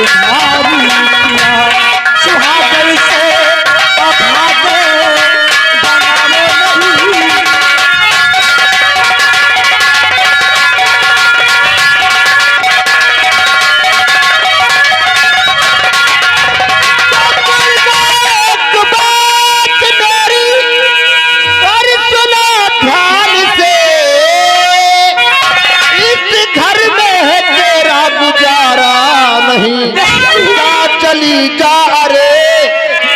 तुम्हारी सुहागन से अभागे बनावे नहीं। चली जा रे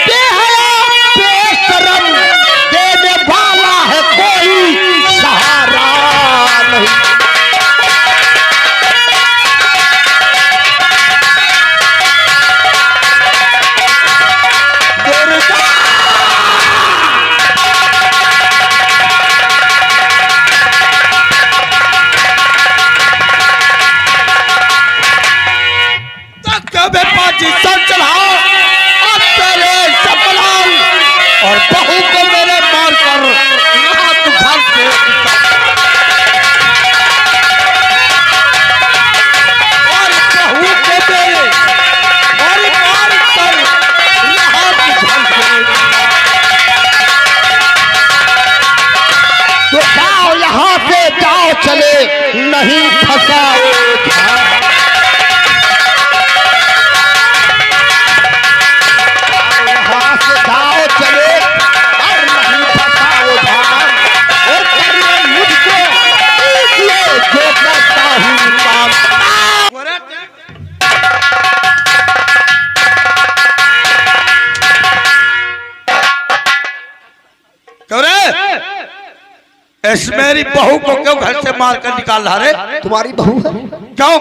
बेहया बेशरम, देने वाला है कोई सहारा नहीं। सर चढ़ाओ और तेरे सपलाल और बहू को मेरे मारकर हाथ घर से और बहू को मेरे और मारकर हाथ घर से। तो जाओ यहाँ से जाओ, चले नहीं फंसाओ। मेरी बहू को क्यों घर से मार कर निकाल रहा रे? तुम्हारी बहू है? क्यों?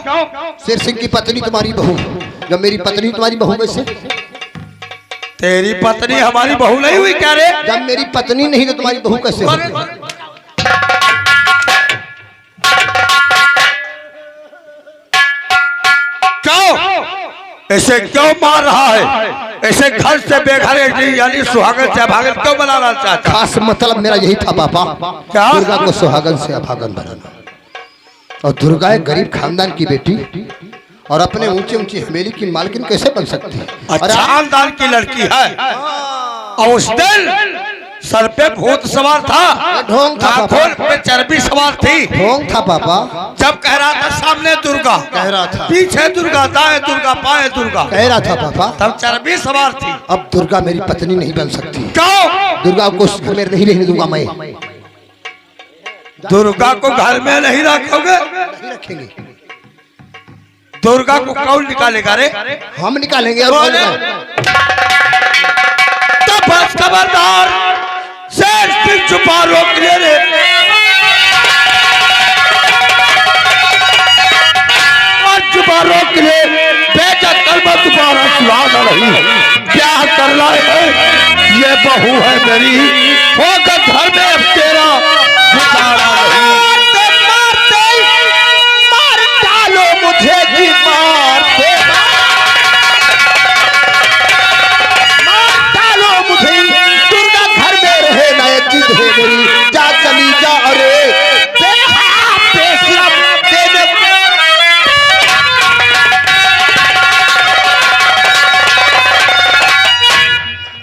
शेर सिंह की पत्नी तुम्हारी बहू। जब मेरी पत्नी तुम्हारी बहू कैसे? तेरी पत्नी हमारी बहू नहीं हुई क्या रे? जब मेरी पत्नी नहीं तो तुम्हारी बहू कैसे हुई? क्यों ऐसे क्यों मार रहा है? ऐसे घर से बेघर यानी सुहागन से अभागन क्यों बनाना चाहता? खास मतलब मेरा यही था पापा, क्या? दुर्गा को सुहागन से अभागन बनाना। और दुर्गा एक गरीब खानदान की बेटी और अपने ऊंची ऊंची हवेली की मालकिन कैसे बन सकती है? अच्छा खानदान की लड़की है और उस दिन सर पे भूत सवार था, ढोंग था पापा, पे चर्बी सवार थी। ढोंग था पापा। जब कह रहा था सामने दुर्गा, कह रहा था पीछे दुर्गा, दाएं दुर्गा, बाएं दुर्गा, कह रहा था पापा। तब चर्बी सवार थी। अब दुर्गा मेरी पत्नी नहीं बन सकती। क्यों? दुर्गा को घर में नहीं रहने दूंगा मैं। दुर्गा को घर में नहीं रखोगे? नहीं रखेंगे। दुर्गा को कौन निकालेगा रे? हम निकालेंगे। और तो बस खबरदार, शेर सिंह छुपा रोक ले रे। छुपा रोक ले, बेटा कलमा तुम्हारा सुहागा नहीं, ब्याह करना है। ये बहू है मेरी, होकर घर में अब तेरा गुजारा नहीं। मार डालो मुझे भी, मार डालो मुझे। दुर्गा घर में रहे ना, एक जिद है मेरी, जा चली जा। अरे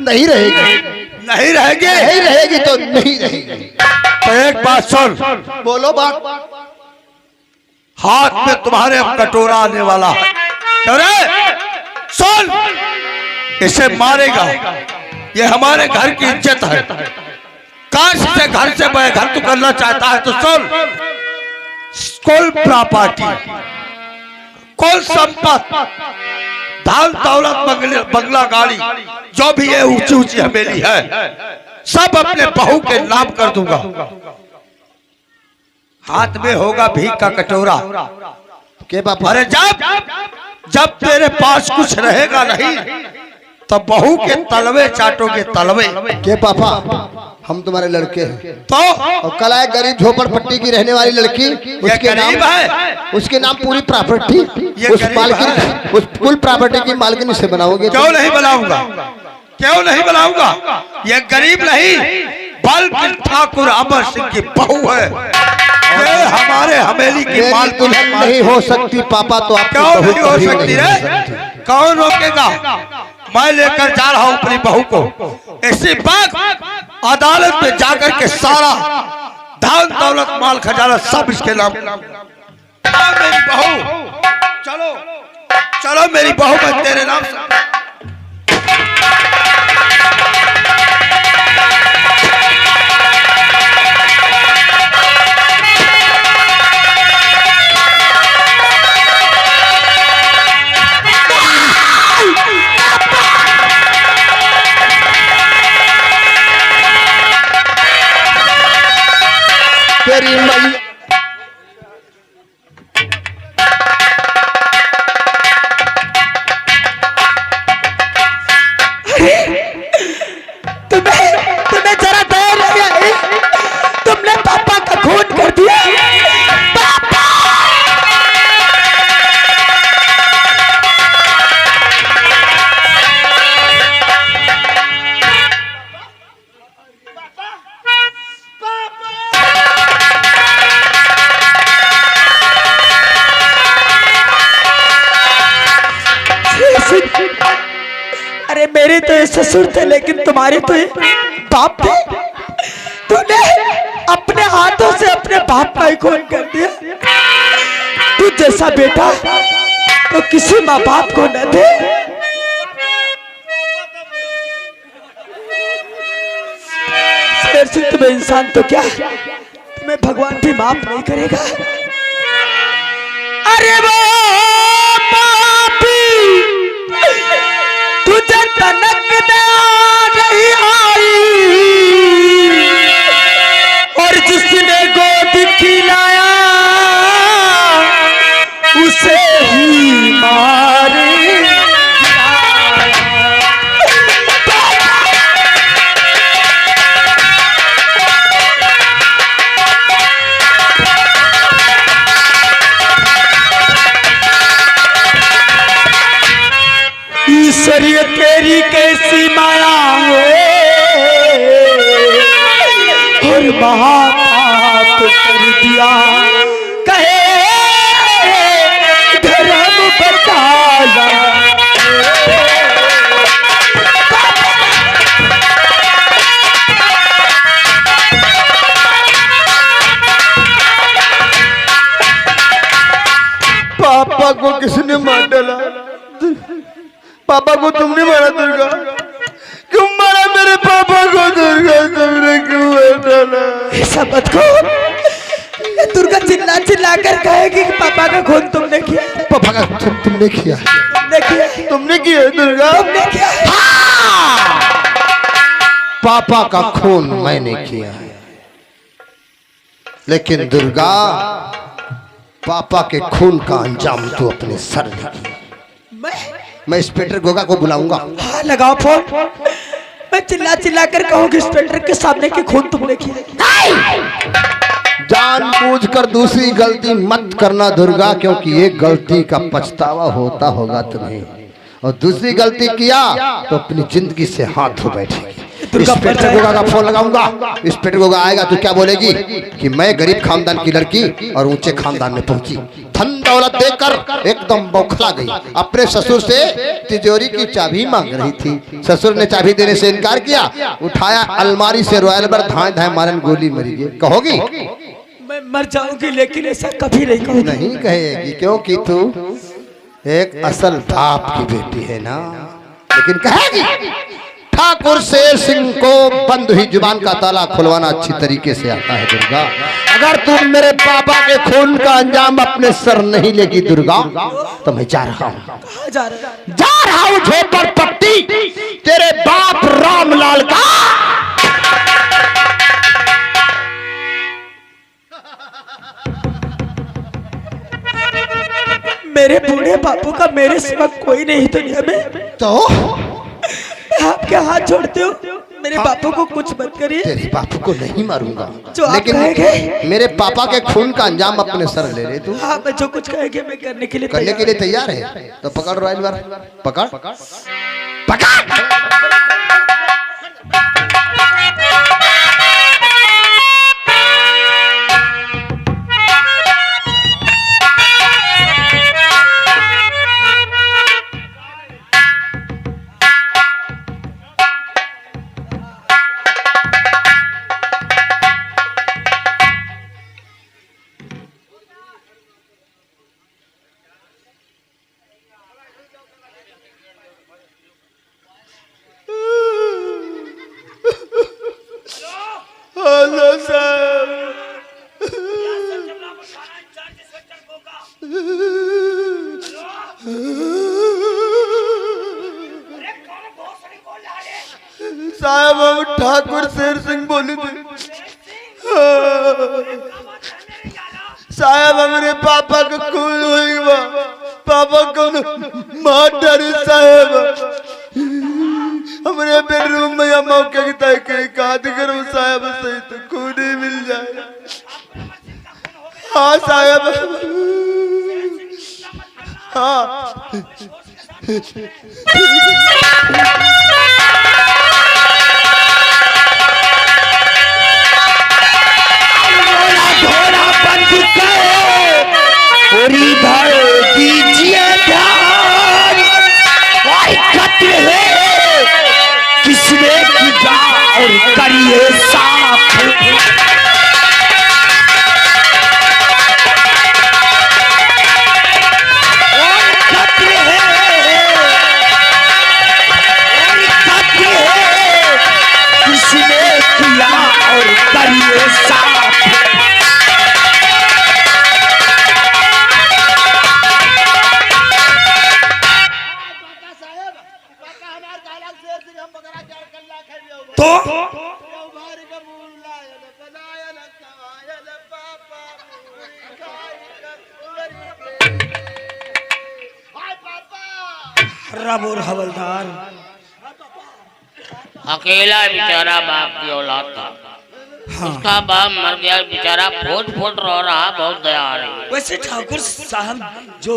नहीं रहेगी, नहीं रहेगी, नहीं रहेगी तो नहीं रहेगी। तो एक बात सुन, बोलो बात। हाथ में तुम्हारे अब कटोरा आने वाला है। अरे सुन, इसे मारेगा, ये हमारे घर की इज्जत है। काश से घर से बेघर तू करना चाहता है तो सुन, कुल प्रॉपर्टी, कुल संपत्ति, धन दौलत, बंगला, गाड़ी, जो भी है ऊंची ऊंची हवेली है, सब अपने बहू के नाम कर दूंगा। हाथ में होगा भीख का कटोरा। के पापा? अरे जब तेरे पास कुछ रहेगा नहीं तो बहू के तलवे चाटोगे, तलवे। के पापा हम तुम्हारे लड़के हैं तो और कल आए गरीब झोपड़पट्टी की रहने वाली लड़की, उसके नाम है, उसके नाम पूरी प्रॉपर्टी, उस मालकिन, उस कुल प्रॉपर्टी की मालकिन से बनाओगे? क्यों नहीं बनाऊंगा, क्यों नहीं बनाऊंगा? ये गरीब नहीं बल्कि ठाकुर अमर सिंह की बहू है। ये हमारे हवेली की मालकिन नहीं हो सकती पापा। तो आप क्यों नहीं हो सकती रे? कौन रोकेगा? मैं लेकर जा रहा हूं अपनी बहू को। इसी बात अदालत में जाकर के सारा धन दौलत माल खजाना सब इसके नाम। मेरी बहू, चलो चलो मेरी बहू मैं तेरे नाम से। तेरी मैया तुम्हें जरा दया नहीं आई? तुमने पापा का खून कर दिया। पापा! अरे मेरे तो ये ससुर थे, लेकिन तुम्हारे तो ये बाप थे। तूने अपने हाथों से अपने बाप का ही खून कर दिया। तू जैसा बेटा तो किसी माँ बाप को न दे। शेर सिंह, तुम्हें इंसान तो क्या, तुम्हें भगवान भी माफ नहीं करेगा। अरे वो तुझे तनक दे नहीं आई, और जिसने गोद खिलाया उसे ही मारे। ईश्वरीय तेरी कैसी माया है, और महापाप कर दिया। कहे धर्म बचाला। पापा को किसने मार डाला? पापा को तुमने मारा दुर्गा? क्यों मारा मेरे पापा को दुर्गा? तुमने क्यों मार डाला? ऐसा मत कहो। दुर्गा चिल्ला चिल्ला कर कहेगी कि पापा का खून तुमने किया। पापा का खून तुमने किया? तुमने किया दुर्गा? तुमने किया। पापा का खून मैंने किया, लेकिन दुर्गा पापा के खून का अंजाम तू अपने सर लगी। मैं इंस्पेक्टर गोगा को बुलाऊंगा। हाँ, लगाओ फोन। मैं चिल्ला चिल्ला कर कहूँगी इंस्पेक्टर के सामने कि खून तुमने किया। जानबूझकर दूसरी गलती मत करना दुर्गा, क्योंकि एक गलती का पछतावा होता होगा तुम्हें, और दूसरी गलती किया तो अपनी जिंदगी से हाथ धो बैठेगी। इंस्पेक्टर गोगा का फोन लगाऊंगा। इंस्पेक्टर गोगा आएगा तो क्या बोलेगी कि मैं गरीब खानदान की लड़की और ऊंचे खानदान में पहुंची, धन दौलत देकर एकदम बौखला गई। अपने ससुर से तिजोरी की चाबी मांग रही थी, ससुर ने चाबी देने से इनकार किया, उठाया अलमारी से रॉयल बर धाए धाए मारन गोली मरी गई। कहोगी? मैं मर जाऊंगी, लेकिन ऐसा कभी नहीं कहूंगी। नहीं कहेगी, क्योंकि तू एक असल बाप की बेटी है ना। लेकिन कहेगी ठाकुर शेर सिंह को बंद हुई जुबान का ताला खुलवाना अच्छी तरीके से आता है दुर्गा। अगर तुम मेरे पापा के खून का अंजाम अपने सर नहीं लेगी दुर्गा, तो मैं जा रहा हूँ। जा रहा हूँ झोपड़पट्टी तेरे बाप रामलाल का। मेरे बूढ़े बापू का मेरे सिवा कोई नहीं दुनिया में। तो आपके हाथ जोड़ते हो, मेरे बापू को कुछ मत करिए। तेरे बापू को नहीं मारूंगा, लेकिन मेरे पापा के खून का अंजाम अपने सर ले ले तू। हाँ, मैं जो कुछ कहेंगे मैं करने के लिए तैयार है। तो पकड़ रॉयल बार, पकड़ पकड़। लो साहब। साहब हम ठाकुर शेर सिंह बोले थे। साहब हमारे पापा को खून हुई, पापा को मार डाली साहब। हमारे बेडरूम में या मौके की तहकीकात करूं साहब, सही तो खून ही मिल जाए। हाँ साहब, हाँ। और इधर दीजिए ध्यान, कत्ल है किसने किया और करिए साफ। कत्ल है किसने किया और करिए साफ। तो रब और हवलदार अकेला बेचारा बाप की औलाद था। हाँ। उसका बाप मर गया, बेचारा फुट फुट रो रहा, बहुत दया आ रही। वैसे ठाकुर साहब जो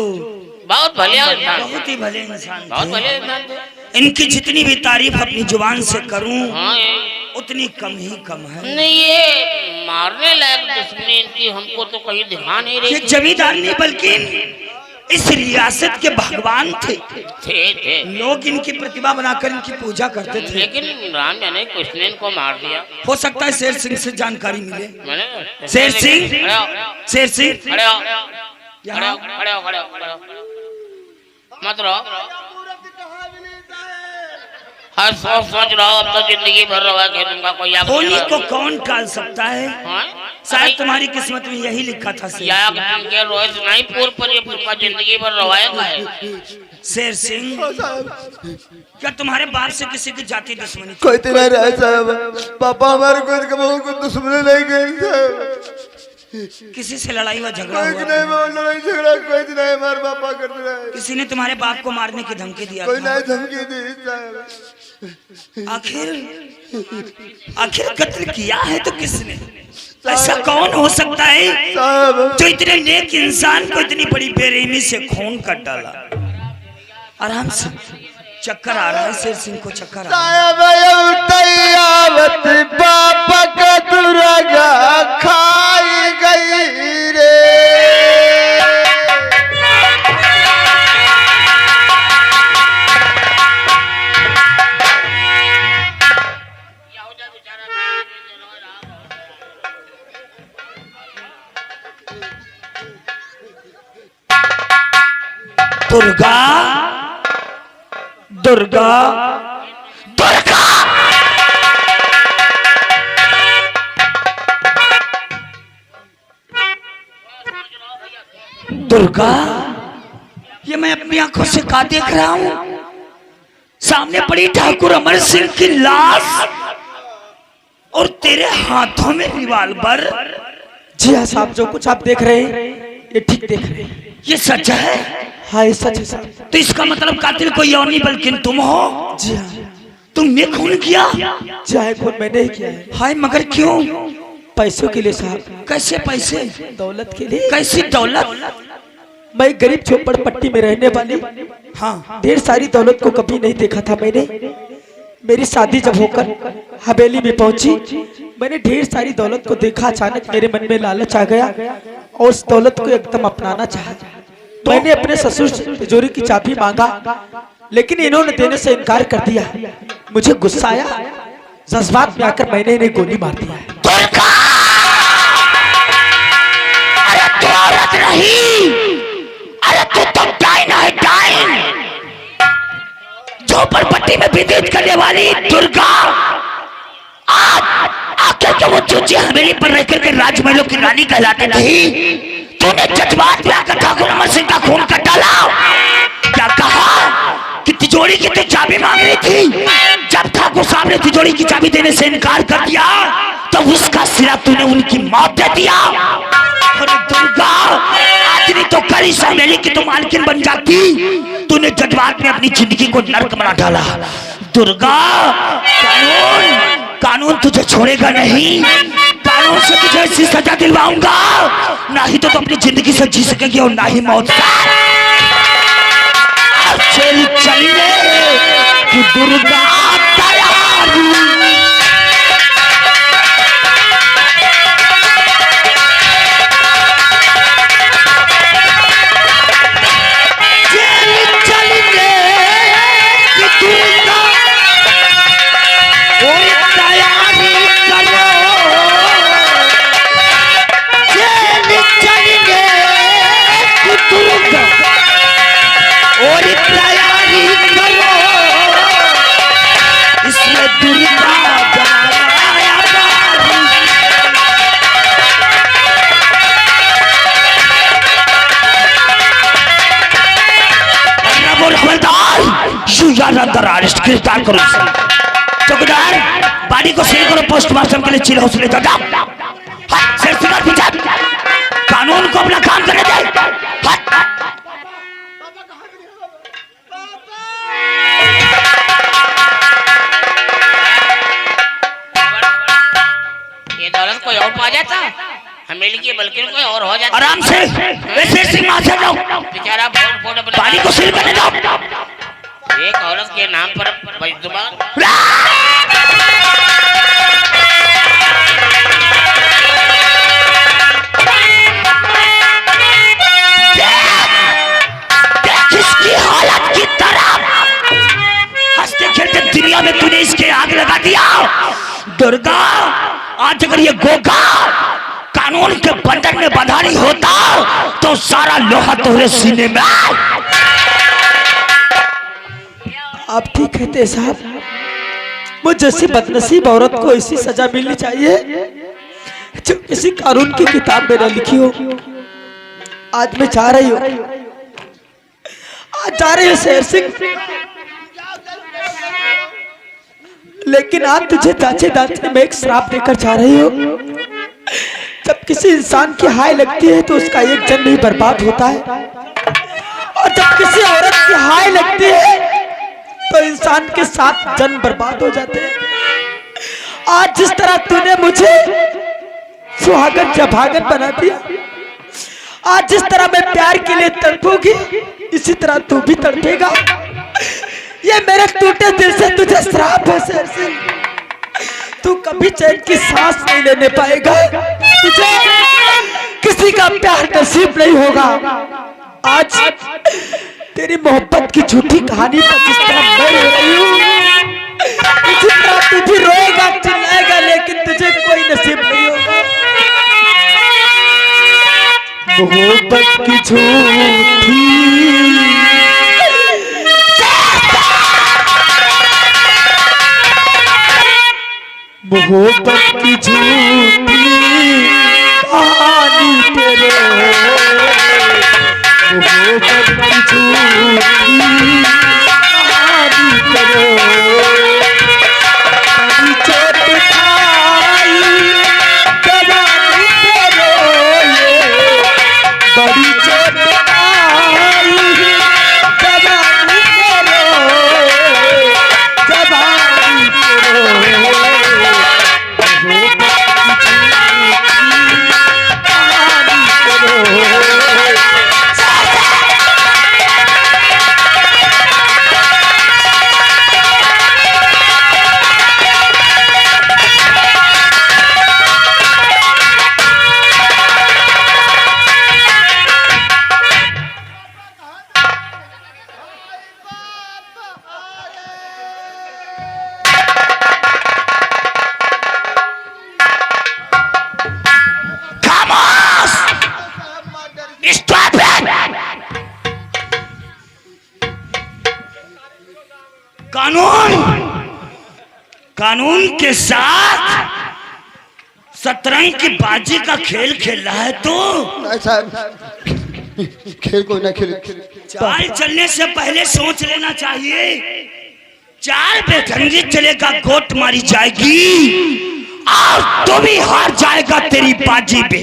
बहुत भले इंसान, बहुत ही भले इंसान, बहुत भले इंसान थे। इनकी जितनी भी तारीफ अपनी जुबान से करूं, हाँ, उतनी कम ही कम है। नहीं ये मारने लायक दुश्मनी इनकी हमको तो कहीं दिखा नहीं रही। ये जमींदार नहीं बल्कि इस रियासत के भगवान थे। लोग इनकी प्रतिभा बनाकर इनकी पूजा करते थे। लेकिन राम जाने किसने इनको मार दिया। हो सकता है शेर सिंह से जानकारी मिले। मैंने शेर सिंह, शेर सिंह खड़े हो, खड़े हो, खड़े हो, खड़े हो, खड़े हो, मत रहो। हर सोच रहा हो, अब तो जिंदगी भर रहा है तुमका कोई याद नहीं। होली को कौन टाल सकता है? हाँ? शायद तुम्हारी किस्मत में यही लिखा था। रोज नहीं पूरा जिंदगी भर रवायत है। शेर सिंह, क्या तुम्हारे बाप से किसी की जाति दुश्मनी? कोई तेरा रहा साहब, पापा हमारे को दुश्मनी नहीं गई साहब। किसी से लड़ाई व झगड़ा कोई हुआ? नहीं, लड़ाई झगड़ा कोई नहीं, हमारे पापा करते रहे। किसी ने तुम्हारे बाप को मारने की धमकी दिया? कोई नहीं धमकी दी साहब। आखिर कत्ल किया है तो किसने? ऐसा कौन हो सकता है जो इतने नेक इंसान को इतनी बड़ी बेरहमी से खून कर डाला? आराम से, चक्कर आ रहा है शेर सिंह को, चक्कर आ रहा है। खाई गई रे। दुर्गा, दुर्गा, दुर्गा, दुर्गा, ये मैं अपनी आंखों से क्या देख रहा हूं? सामने पड़ी ठाकुर अमर सिंह की लाश और तेरे हाथों में रिवाल्वर। जी हाँ साहब, जो कुछ आप देख रहे हैं ये ठीक देख रहे हैं। ये सच है? हाँ ये सच है साहब। तो इसका मतलब कातिल कोई और नहीं बल्कि तुम हो। जी हाँ। तुमने खून किया? जी हाँ, खून मैंने ही किया है। हाय, मगर क्यों? पैसों के लिए साहब। कैसे पैसे? दौलत के लिए। कैसी दौलत? मैं गरीब झोपड़पट्टी में रहने वाली, हाँ, ढेर सारी दौलत को कभी नहीं देखा था मैंने। मेरी शादी जब होकर हवेली में पहुंची, मैंने ढेर सारी दौलत को देखा। अचानक मेरे मन में लालच आ गया और उस दौलत को एकदम अपनाना चाहा। मैंने अपने ससुर से तिजोरी की चाबी मांगा, लेकिन इन्होंने देने से इनकार कर दिया। मुझे गुस्सा आया, जज्बात में आकर मैंने इन्हें गोली मार दिया। अरे तू औरत नहीं, अरे तू तो डाइन है, डाइन। झोपड़पट्टी में विद्युत करने वाली दुर्गा, आखिर के वो चूची हवेली पर रह करके राजमहलों की रानी कहलाती थी, तूने जज्बात में आकर ठाकुर अमर सिंह का खून कर डाला। क्या कहा कि तिजोरी की तो चाबी मांग रही थी, जब ठाकुर साहब ने तिजोरी की चाबी देने से इनकार कर दिया तब उसका सिरा तूने उनकी मौत दे दिया। अरे दुर्गा, आज नहीं तो कल इस हवेली की तो मालकिन बन जाती, तूने जज्बात में अपनी जिंदगी को नर्क बना डाला। दुर्गा, कानून तुझे छोड़ेगा नहीं, कानून से तुझे ऐसी सजा दिलवाऊंगा, ना ही तो तू अपनी जिंदगी से जी सकेगी और ना ही मौत का। चल चलिए कि दुर्गा तैयार। अंदर अरेस्ट गिरफ्तार करो। चौकीदार, बॉडी को सील करो, पोस्टमार्टम के लिए चिल हाउस ले जाओ। कानून को अपना काम करने दे। ये दौलत कोई और पा जाता, हमें की बल्कि कोई और हो जाता। आराम से वैसे सिंह मार जाओ, बेचारा बॉडी को सील करने दो। एक औरत के नाम पर बेजुबान किसकी हालत की तरह हंसते खेलते दुनिया में तूने इसके आग लगा दिया। दुर्गा, आज अगर ये गोगा कानून के बंधन में बंधा नहीं होता तो सारा लोहा तुम्हारे सीने में। आप ठीक कहते साहब, मुझ जैसी बदनसीब औरत को ऐसी सजा मिलनी चाहिए जो किसी कानून की किताब में न लिखी हो। आज मैं जा रही हूँ, आज जा रही हूँ शेर सिंह, लेकिन आज तुझे दाचे दाचे में एक श्राप देकर जा रही हूँ। जब किसी इंसान की हाय लगती है तो उसका एक जन्म ही बर्बाद होता है, और जब किसी औरत की हाय लगती है तो इंसान के 7 जन्म बर्बाद हो जाते हैं। आज जिस तरह तूने मुझे सुहागन जभागन बना दिया, आज जिस तरह मैं प्यार के लिए तड़पूंगी इसी तरह तू भी तड़पेगा। ये मेरे टूटे दिल से तुझे श्राप है शेर सिंह, तू कभी चैन की सांस नहीं लेने पाएगा, तुझे किसी का प्यार नसीब नहीं होगा। आज तेरी मोहब्बत की झूठी कहानी पर जिस तरह मैं रो रही हूँ, इसी तरह तू भी रोएगा, चिल्लाएगा, लेकिन तुझे कोई नसीब नहीं होगा। मोहब्बत की झूठी मोहब्बत की झूठी कहानी तेरे, मोहब्बत की झूठी कहानी तेरे, बड़ी चोट खाई जवानी तेरे, बड़ी चोट खाई जवानी तेरे, जवानी तेरे। कानून के साथ शतरंज की बाजी का खेल खेल रहा है तू। नहीं साहब, खेल कोई ना खेल। चाल चलने से पहले सोच लेना चाहिए। चाल बेढंगी चलेगा गोट मारी जाएगी और तू भी हार जाएगा, तेरी बाजी भी।